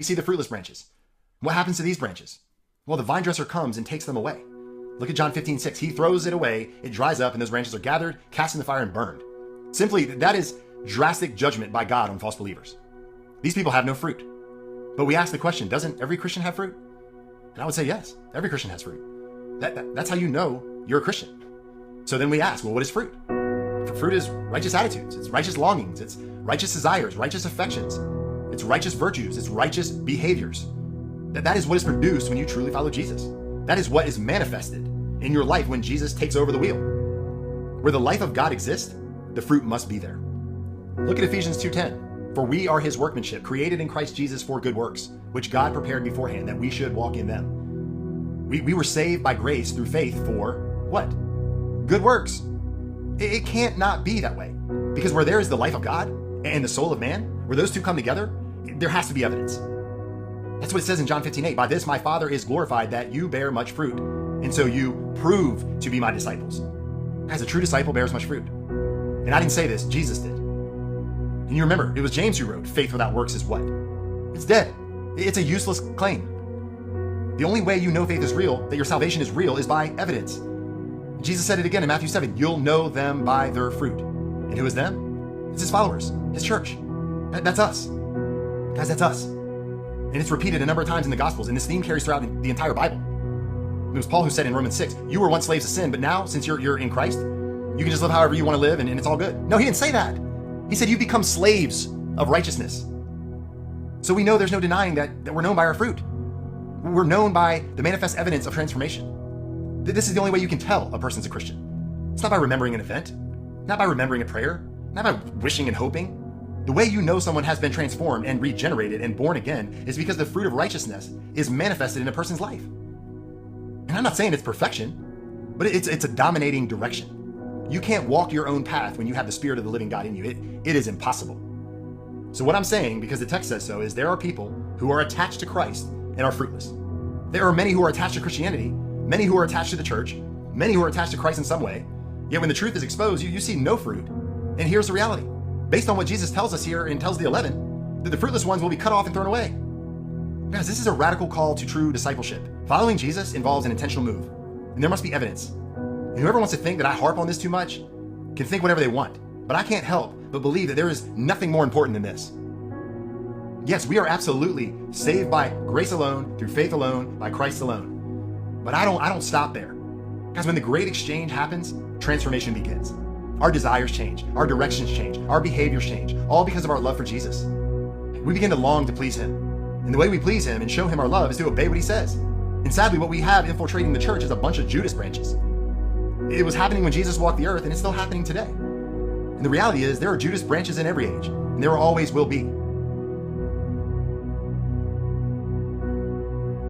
You see the fruitless branches. What happens to these branches? Well, the vine dresser comes and takes them away. Look at John 15:6. He throws it away, it dries up, and those branches are gathered, cast in the fire, and burned. Simply, that is drastic judgment by God on false believers. These people have no fruit. But we ask the question, doesn't every Christian have fruit? And I would say yes, every Christian has fruit. That's how you know you're a Christian. So then we ask, well, what is fruit? Fruit is righteous attitudes, it's righteous longings, it's righteous desires, righteous affections, it's righteous virtues, it's righteous behaviors. That is what is produced when you truly follow Jesus. That is what is manifested in your life when Jesus takes over the wheel. Where the life of God exists, the fruit must be there. Look at Ephesians 2:10. For we are his workmanship, created in Christ Jesus for good works, which God prepared beforehand that we should walk in them. We were saved by grace through faith for what? Good works. It can't not be that way. Because where there is the life of God and the soul of man, where those two come together, there has to be evidence. That's what it says in John 15:8. By this my Father is glorified, that you bear much fruit, and so you prove to be my disciples. Guys, a true disciple bears much fruit. And I didn't say this, Jesus did. And you remember, it was James who wrote, faith without works is what? It's dead. It's a useless claim. The only way you know faith is real, that your salvation is real, is by evidence. Jesus said it again in Matthew 7, you'll know them by their fruit. And who is them? It's his followers, his church. That's us. Guys, that's us. And it's repeated a number of times in the Gospels, and this theme carries throughout the entire Bible. It was Paul who said in Romans 6, you were once slaves of sin, but now, since you're in Christ, you can just live however you want to live, and it's all good. No, he didn't say that. He said you become slaves of righteousness. So we know there's no denying that we're known by our fruit. We're known by the manifest evidence of transformation. This is the only way you can tell a person's a Christian. It's not by remembering an event, not by remembering a prayer, not by wishing and hoping. The way you know someone has been transformed and regenerated and born again is because the fruit of righteousness is manifested in a person's life. And I'm not saying it's perfection, but it's a dominating direction. You can't walk your own path when you have the Spirit of the living God in you. It is impossible. So what I'm saying, because the text says so, is there are people who are attached to Christ and are fruitless. There are many who are attached to Christianity, many who are attached to the church, many who are attached to Christ in some way. Yet when the truth is exposed, you see no fruit. And here's the reality. Based on what Jesus tells us here and tells the 11, that the fruitless ones will be cut off and thrown away. Guys, this is a radical call to true discipleship. Following Jesus involves an intentional move, and there must be evidence. And whoever wants to think that I harp on this too much can think whatever they want, but I can't help but believe that there is nothing more important than this. Yes, we are absolutely saved by grace alone, through faith alone, by Christ alone. But I don't stop there. Guys, when the great exchange happens, transformation begins. Our desires change, our directions change, our behaviors change, all because of our love for Jesus. We begin to long to please him. And the way we please him and show him our love is to obey what he says. And sadly, what we have infiltrating the church is a bunch of Judas branches. It was happening when Jesus walked the earth, and it's still happening today. And the reality is there are Judas branches in every age, and there always will be.